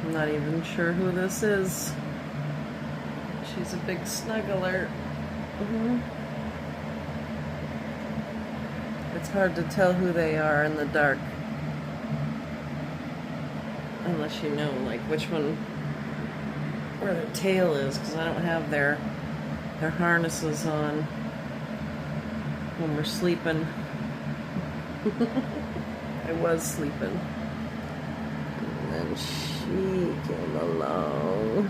I'm not even sure who this is. She's a big snuggler. It's hard to tell who they are in the dark. Unless you know, like, which one, where their tail is, because I don't have their harnesses on when we're sleeping. I was sleeping. And then she came along.